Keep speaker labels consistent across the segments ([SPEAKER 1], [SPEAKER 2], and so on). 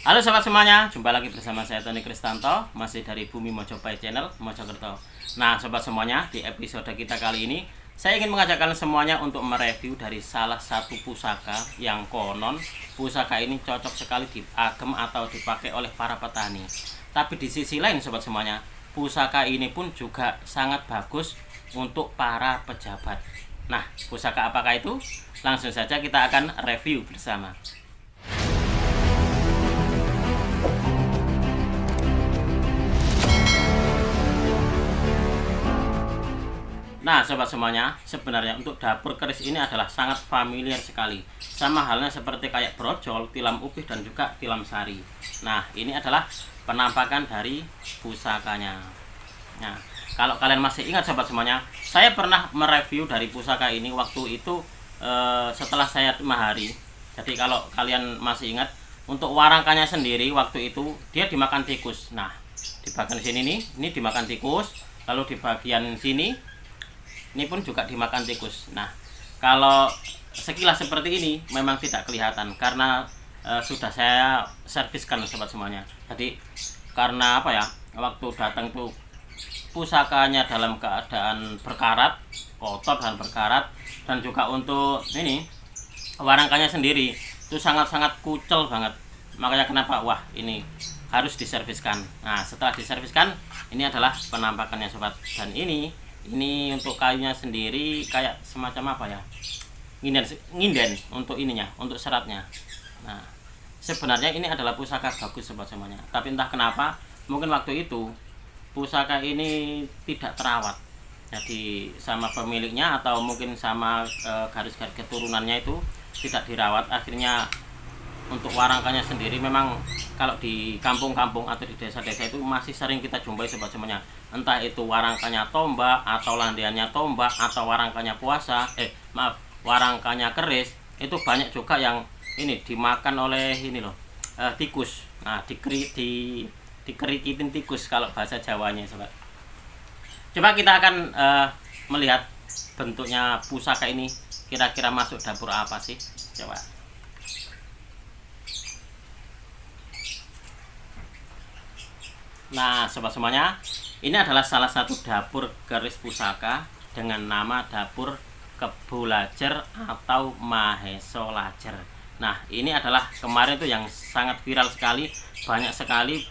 [SPEAKER 1] Halo sobat semuanya, jumpa lagi bersama saya Tony Kristanto, masih dari Bumi Mojopahit Channel, Mojokerto. Nah sobat semuanya, di episode kita kali ini saya ingin mengajak kalian semuanya untuk mereview dari salah satu pusaka yang konon pusaka ini cocok sekali diagem atau dipakai oleh para petani. Tapi di sisi lain sobat semuanya, pusaka ini pun juga sangat bagus untuk para pejabat. Nah, pusaka apakah itu? Langsung saja kita akan review bersama. Nah sobat semuanya, sebenarnya untuk dapur keris ini adalah sangat familiar sekali. Sama halnya seperti kayak brojol, tilam upih dan juga tilam sari. Nah ini adalah penampakan dari pusakanya. Nah kalau kalian masih ingat sobat semuanya, saya pernah mereview dari pusaka ini waktu itu setelah saya mahari. Jadi kalau kalian masih ingat, untuk warangkanya sendiri waktu itu dia dimakan tikus. Nah di bagian sini nih, ini dimakan tikus. Lalu di bagian sini ini pun juga dimakan tikus. Nah, kalau sekilas seperti ini memang tidak kelihatan karena sudah saya serviskan sobat semuanya. Jadi karena apa ya? Waktu datang tuh pusakanya dalam keadaan berkarat, kotor dan berkarat, dan juga untuk ini warangkanya sendiri itu sangat-sangat kucel banget. Makanya kenapa wah ini harus diserviskan. Nah, setelah diserviskan ini adalah penampakannya sobat. Dan ini untuk kayunya sendiri kayak semacam apa ya, nginden untuk ininya, untuk seratnya. Nah sebenarnya ini adalah pusaka bagus sobat semuanya, tapi entah kenapa mungkin waktu itu pusaka ini tidak terawat, jadi sama pemiliknya atau mungkin sama garis-garis keturunannya itu tidak dirawat. Akhirnya untuk warangkanya sendiri memang kalau di kampung-kampung atau di desa-desa itu masih sering kita jumpai sobat semuanya, entah itu warangkanya tombak atau landiannya tombak atau warangkanya warangkanya keris, itu banyak juga yang ini dimakan oleh ini loh, tikus. Nah dikerikitin tikus kalau bahasa Jawanya sobat. Coba kita akan melihat bentuknya pusaka ini kira-kira masuk dapur apa sih, coba. Nah sobat semuanya, ini adalah salah satu dapur keris pusaka dengan nama dapur Kebulajer atau Maheso Lajer. Nah ini adalah kemarin tuh yang sangat viral sekali, banyak sekali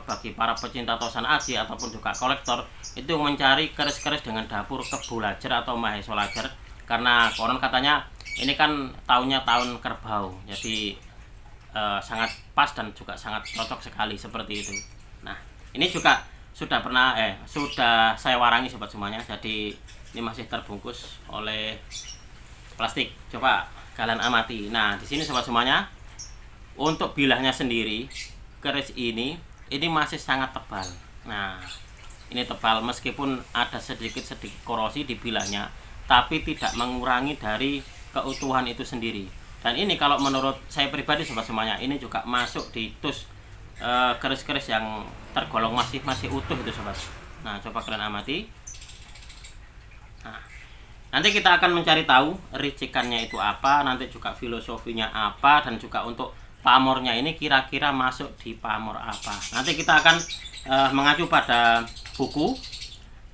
[SPEAKER 1] bagi para pecinta tosan aji ataupun juga kolektor itu mencari keris-keris dengan dapur Kebulajer atau Maheso Lajer, karena konon katanya ini kan tahunnya tahun kerbau, jadi sangat pas dan juga sangat cocok sekali seperti itu. Nah ini juga sudah saya warangi sobat semuanya, jadi ini masih terbungkus oleh plastik. Coba kalian amati. Nah di sini sobat semuanya, untuk bilahnya sendiri keris ini masih sangat tebal. Nah ini tebal meskipun ada sedikit korosi di bilahnya, tapi tidak mengurangi dari keutuhan itu sendiri. Dan ini kalau menurut saya pribadi sobat semuanya, ini juga masuk di tus keris-keris yang tergolong masih utuh itu sobat. Nah coba kalian amati. Nah, nanti kita akan mencari tahu ricikannya itu apa, nanti juga filosofinya apa, dan juga untuk pamornya ini kira-kira masuk di pamor apa. Nanti kita akan mengacu pada buku,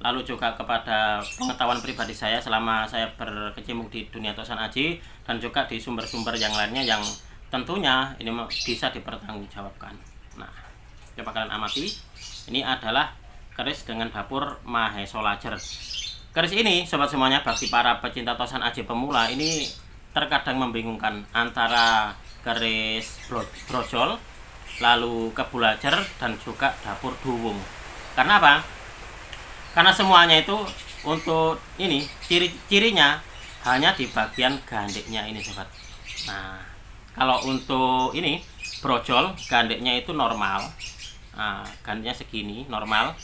[SPEAKER 1] lalu juga kepada pengetahuan pribadi saya selama saya berkecimpung di dunia tosan aji, dan juga di sumber-sumber yang lainnya yang tentunya ini bisa dipertanggungjawabkan. Nah coba kalian amati, ini adalah keris dengan dapur Maheso Lajer. Keris ini sobat semuanya, bagi para pecinta tosan aji pemula ini terkadang membingungkan antara keris brojol, lalu Kebulajer, dan juga dapur duwung. Karena apa? Karena semuanya itu untuk ini ciri-cirinya hanya di bagian gandeknya ini sobat. Nah kalau untuk ini brojol, gandeknya itu normal. Nah, gandeknya segini normal.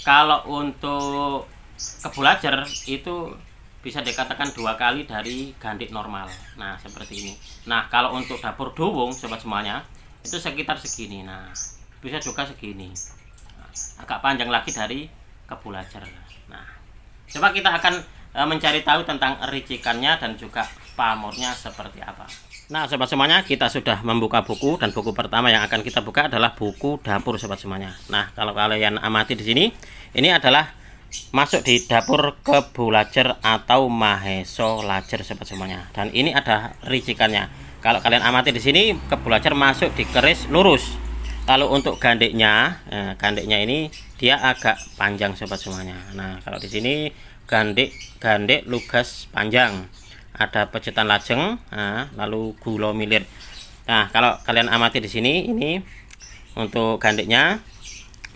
[SPEAKER 1] Kalau untuk Kebulajer itu bisa dikatakan 2 kali dari gandek normal. Nah seperti ini. Nah kalau untuk dapur duwung sobat semuanya itu sekitar segini. Nah bisa juga segini. Nah, agak panjang lagi dari Kebulajer. Nah coba kita akan mencari tahu tentang ricikannya dan juga pamornya seperti apa. Nah, sobat semuanya, kita sudah membuka buku, dan buku pertama yang akan kita buka adalah buku dapur, sobat semuanya. Nah, kalau kalian amati di sini, ini adalah masuk di dapur Kebulacer atau Maheso Lajer, sobat semuanya. Dan ini ada ricikannya. Kalau kalian amati di sini, Kebulacer masuk di keris lurus. Kalau untuk gandeknya, gandeknya ini dia agak panjang, sobat semuanya. Nah, kalau di sini gandek lugas panjang. Ada pecetan lajeng, lalu gula milir. Nah, kalau kalian amati di sini, ini untuk gandeknya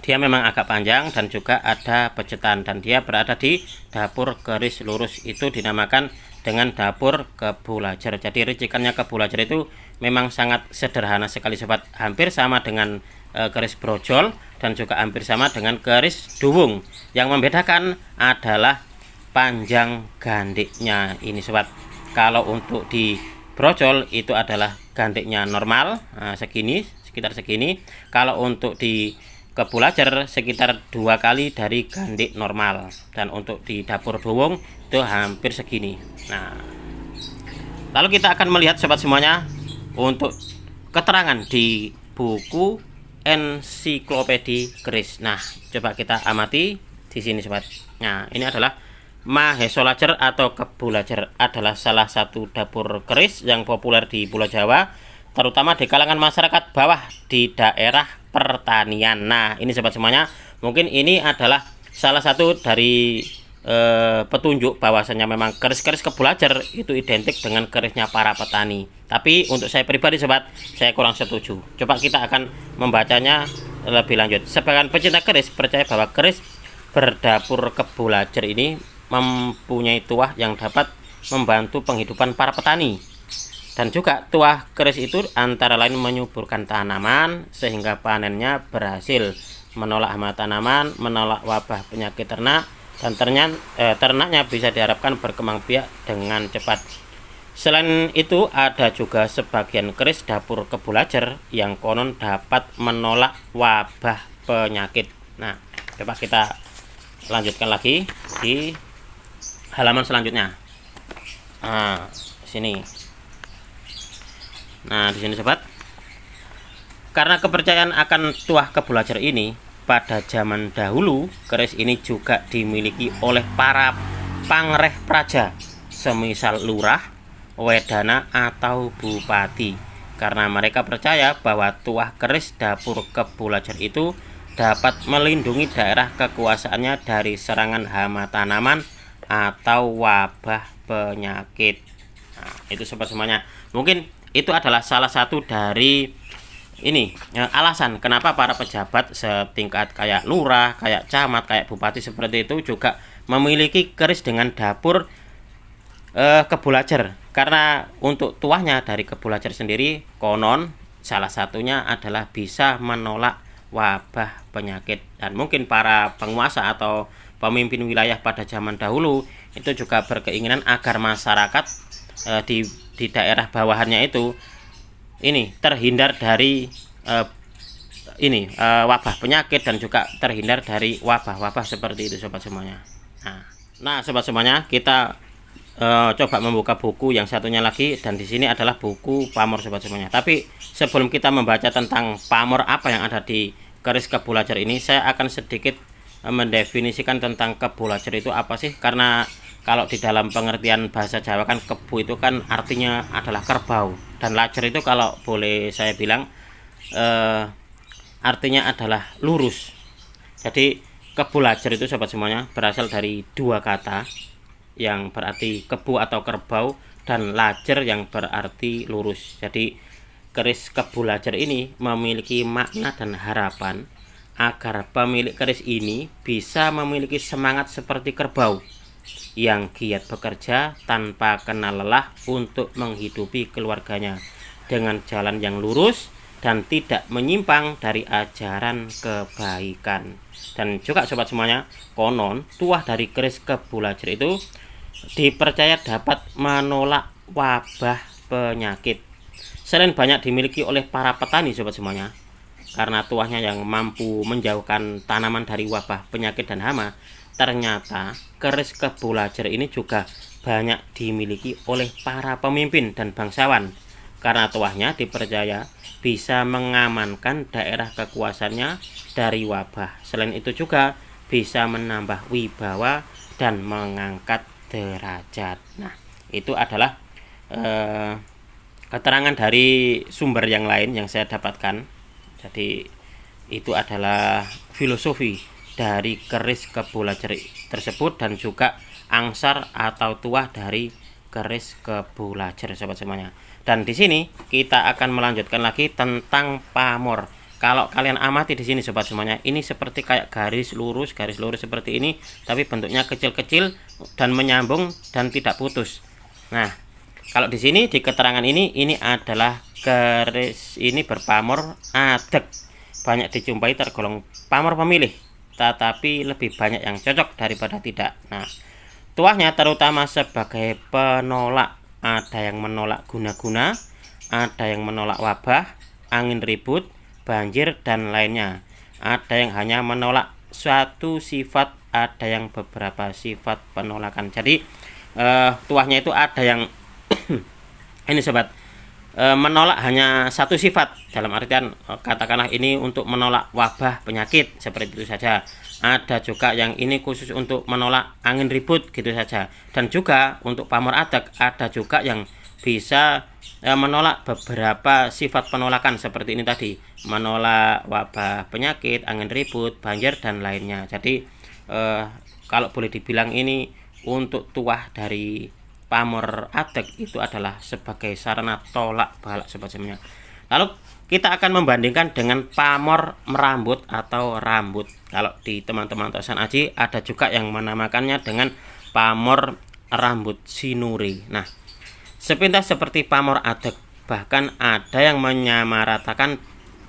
[SPEAKER 1] dia memang agak panjang dan juga ada pecetan, dan dia berada di dapur keris lurus, itu dinamakan dengan dapur Kebulacer. Jadi ricikannya Kebulacer itu memang sangat sederhana sekali, sobat, hampir sama dengan keris brojol dan juga hampir sama dengan keris duwung. Yang membedakan adalah panjang gandeknya ini, sobat. Kalau untuk di brojol itu adalah gandeknya normal, segini, sekitar segini. Kalau untuk di Kebulacer sekitar 2 kali dari gandek normal, dan untuk di dapur duwung itu hampir segini. Nah, lalu kita akan melihat, sobat semuanya, untuk keterangan di buku ensiklopedi keris. Nah, coba kita amati di sini, sobat. Nah, ini adalah Maheso Lajer atau Kebulacer adalah salah satu dapur keris yang populer di Pulau Jawa, terutama di kalangan masyarakat bawah di daerah pertanian. Nah, ini sobat semuanya, mungkin ini adalah salah satu dari petunjuk bahwasanya memang keris-keris Kebulacer itu identik dengan kerisnya para petani. Tapi untuk saya pribadi, sobat, saya kurang setuju. Coba kita akan membacanya lebih lanjut. Sebagian pecinta keris percaya bahwa keris berdapur Kebulacer ini mempunyai tuah yang dapat membantu penghidupan para petani, dan juga tuah keris itu antara lain menyuburkan tanaman sehingga panennya berhasil, menolak hama tanaman, menolak wabah penyakit ternak, dan ternaknya bisa diharapkan berkembang biak dengan cepat. Selain itu, ada juga sebagian keris dapur Kebulacer yang konon dapat menolak wabah penyakit. Nah, coba kita lanjutkan lagi di halaman selanjutnya. Sini. Nah, di sini, sobat. Karena kepercayaan akan tuah Kebulacer ini, pada zaman dahulu keris ini juga dimiliki oleh para pangreh praja, semisal lurah, wedana, atau bupati. Karena mereka percaya bahwa tuah keris dapur Kebulacer itu dapat melindungi daerah kekuasaannya dari serangan hama tanaman atau wabah penyakit. Nah, itu sobat semuanya. Mungkin itu adalah salah satu dari ini alasan kenapa para pejabat setingkat kayak lurah, kayak camat, kayak bupati seperti itu juga memiliki keris dengan dapur Kebulacer. Karena untuk tuahnya dari Kebulacer sendiri konon salah satunya adalah bisa menolak wabah penyakit, dan mungkin para penguasa atau pemimpin wilayah pada zaman dahulu itu juga berkeinginan agar masyarakat di daerah bawahannya itu ini terhindar dari wabah penyakit, dan juga terhindar dari wabah-wabah seperti itu, sobat semuanya. Nah, sobat semuanya, kita coba membuka buku yang satunya lagi, dan di sini adalah buku pamor, sobat semuanya. Tapi sebelum kita membaca tentang pamor apa yang ada di keris Kebulacer ini, saya akan sedikit mendefinisikan tentang Kebulacer itu apa sih. Karena kalau di dalam pengertian bahasa Jawa kan kebu itu kan artinya adalah kerbau, dan lajer itu kalau boleh saya bilang artinya adalah lurus. Jadi Kebulacer itu, sobat semuanya, berasal dari 2 kata yang berarti kebu atau kerbau, dan lajer yang berarti lurus. Jadi keris Kebulacer ini memiliki makna dan harapan agar pemilik keris ini bisa memiliki semangat seperti kerbau yang giat bekerja tanpa kenal lelah untuk menghidupi keluarganya dengan jalan yang lurus dan tidak menyimpang dari ajaran kebaikan. Dan juga, sobat semuanya, konon tuah dari keris Kebulacer itu dipercaya dapat menolak wabah penyakit. Selain banyak dimiliki oleh para petani, sobat semuanya, karena tuahnya yang mampu menjauhkan tanaman dari wabah penyakit dan hama, ternyata keris Kebulacer ini juga banyak dimiliki oleh para pemimpin dan bangsawan, karena tuahnya dipercaya bisa mengamankan daerah kekuasaannya dari wabah. Selain itu juga bisa menambah wibawa dan mengangkat derajat. Nah, itu adalah keterangan dari sumber yang lain yang saya dapatkan. Jadi itu adalah filosofi dari keris kebulacer tersebut dan juga angsar atau tuah dari keris kebulacer, sobat semuanya. Dan di sini kita akan melanjutkan lagi tentang pamor. Kalau kalian amati di sini sobat semuanya, ini seperti kayak garis lurus seperti ini, tapi bentuknya kecil-kecil dan menyambung dan tidak putus. Nah, kalau di sini di keterangan ini adalah keris ini berpamor adeg. Banyak dijumpai tergolong pamor pemilih, tetapi lebih banyak yang cocok daripada tidak. Nah, tuahnya terutama sebagai penolak. Ada yang menolak guna-guna, ada yang menolak wabah, angin ribut, banjir, dan lainnya. Ada yang hanya menolak suatu sifat, ada yang beberapa sifat penolakan. Jadi tuahnya itu ada yang ini sobat, menolak hanya satu sifat, dalam artian katakanlah ini untuk menolak wabah penyakit, seperti itu saja. Ada juga yang ini khusus untuk menolak angin ribut, gitu saja. Dan juga untuk pamor adeg ada juga yang bisa menolak beberapa sifat penolakan, seperti ini tadi, menolak wabah penyakit, angin ribut, banjir, dan lainnya. Jadi kalau boleh dibilang ini untuk tuah dari pamor adeg itu adalah sebagai sarana tolak balak sobat semuanya. Lalu kita akan membandingkan dengan pamor merambut atau rambut. Kalau di teman-teman Tosan Aji ada juga yang menamakannya dengan pamor rambut sinuri. Nah, sepintas seperti pamor adeg, bahkan ada yang menyamaratakan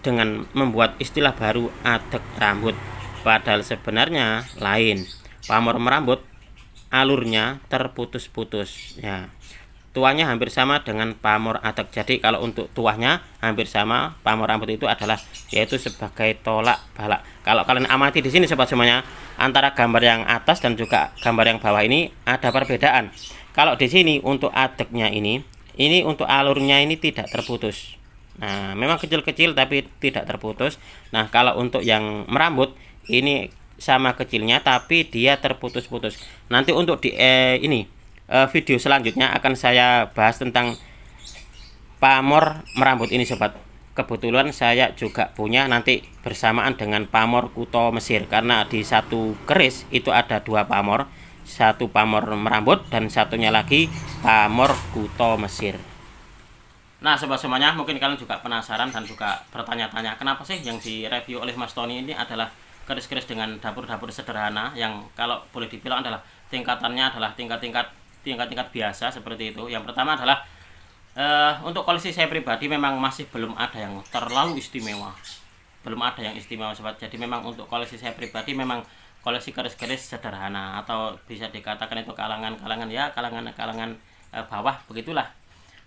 [SPEAKER 1] dengan membuat istilah baru adeg rambut. Padahal sebenarnya lain. Pamor merambut alurnya terputus-putus ya. Tuahnya hampir sama dengan pamor adeg. Jadi kalau untuk tuahnya hampir sama, pamor rambut itu adalah yaitu sebagai tolak balak. Kalau kalian amati di sini sobat semuanya, antara gambar yang atas dan juga gambar yang bawah ini ada perbedaan. Kalau di sini untuk adegnya ini untuk alurnya ini tidak terputus. Nah, memang kecil-kecil tapi tidak terputus. Nah, kalau untuk yang merambut ini sama kecilnya tapi dia terputus-putus. Nanti untuk di video selanjutnya akan saya bahas tentang pamor merambut ini sobat. Kebetulan saya juga punya nanti bersamaan dengan pamor kuto Mesir, karena di satu keris itu ada dua pamor, satu pamor merambut dan satunya lagi pamor kuto Mesir. Nah sobat semuanya, mungkin kalian juga penasaran dan juga bertanya-tanya kenapa sih yang direview oleh Mas Tony ini adalah keris-keris dengan dapur-dapur sederhana yang kalau boleh dibilang adalah tingkatannya adalah tingkat-tingkat biasa seperti itu. Yang pertama adalah untuk koleksi saya pribadi memang masih belum ada yang terlalu istimewa, sobat. Jadi memang untuk koleksi saya pribadi memang koleksi keris-keris sederhana, atau bisa dikatakan itu kalangan bawah begitulah.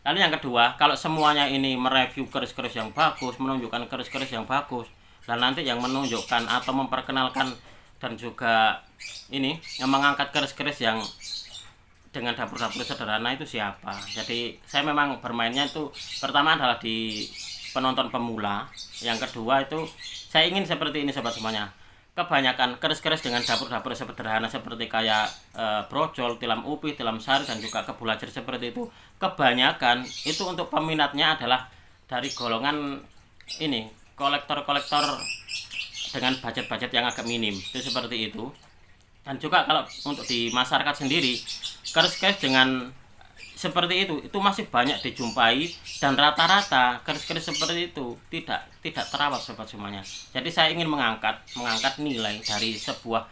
[SPEAKER 1] Lalu yang kedua, kalau semuanya ini mereview keris-keris yang bagus, menunjukkan keris-keris yang bagus, dan nanti yang menunjukkan atau memperkenalkan dan juga ini yang mengangkat keris-keris yang dengan dapur-dapur sederhana itu siapa? Jadi saya memang bermainnya itu pertama adalah di penonton pemula, yang kedua itu saya ingin seperti ini sobat semuanya. Kebanyakan keris-keris dengan dapur-dapur sederhana seperti kayak brojol, tilam upih, tilam sari, dan juga kebulacer seperti itu, kebanyakan itu untuk peminatnya adalah dari golongan ini kolektor-kolektor dengan budget-budget yang agak minim, itu seperti itu. Dan juga kalau untuk di masyarakat sendiri, keris-keris dengan seperti itu masih banyak dijumpai, dan rata-rata keris-keris seperti itu tidak terawat sobat semuanya. Jadi saya ingin mengangkat nilai dari sebuah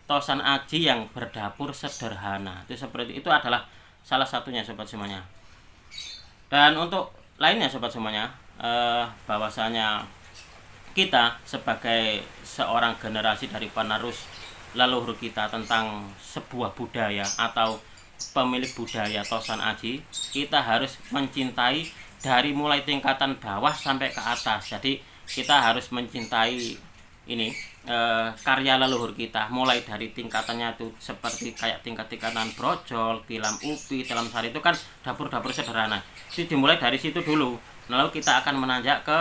[SPEAKER 1] Tosan Aji yang berdapur sederhana. Itu seperti itu adalah salah satunya sobat semuanya. Dan untuk lainnya sobat semuanya, bahwasanya kita sebagai seorang generasi dari penerus leluhur kita tentang sebuah budaya atau pemilik budaya Tosan Aji, kita harus mencintai dari mulai tingkatan bawah sampai ke atas. Jadi kita harus mencintai ini karya leluhur kita, mulai dari tingkatannya itu seperti kayak tingkatan brojol, tilam upi, tilam sari, itu kan dapur-dapur sederhana. Jadi dimulai dari situ dulu. Lalu kita akan menanjak ke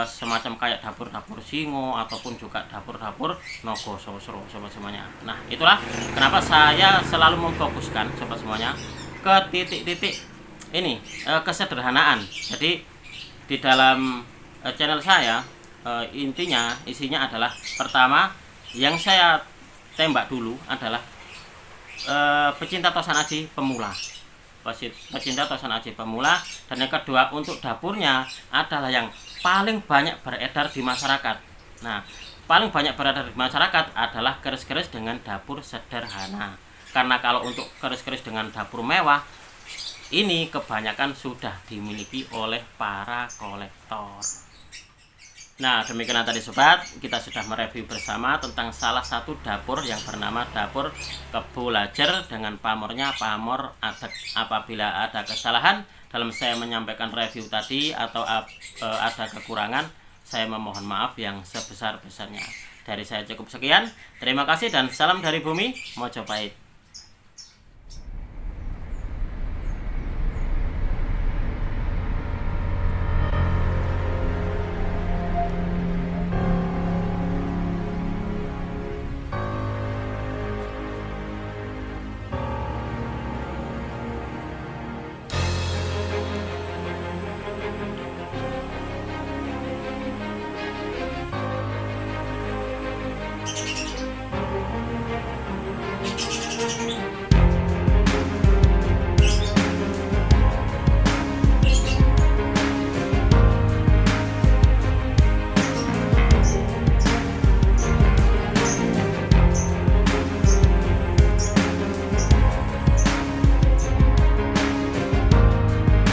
[SPEAKER 1] semacam kayak dapur-dapur singo ataupun juga dapur-dapur nogo sosro sobat semuanya. Nah, itulah kenapa saya selalu memfokuskan sobat semuanya ke titik-titik ini, kesederhanaan. Jadi di dalam channel saya, isinya adalah, pertama yang saya tembak dulu adalah pecinta tosan aji pemula, pecinta tosan aji pemula, dan yang kedua untuk dapurnya adalah yang paling banyak beredar di masyarakat. Nah, paling banyak beredar di masyarakat adalah keris-keris dengan dapur sederhana, karena kalau untuk keris-keris dengan dapur mewah ini kebanyakan sudah dimiliki oleh para kolektor. Nah, demikian tadi sobat, kita sudah mereview bersama tentang salah satu dapur yang bernama dapur Kebulajer dengan pamornya pamor adat. Apabila ada kesalahan dalam saya menyampaikan review tadi atau ada kekurangan, saya memohon maaf yang sebesar-besarnya. Dari saya cukup sekian, terima kasih dan salam dari bumi Mojopahit.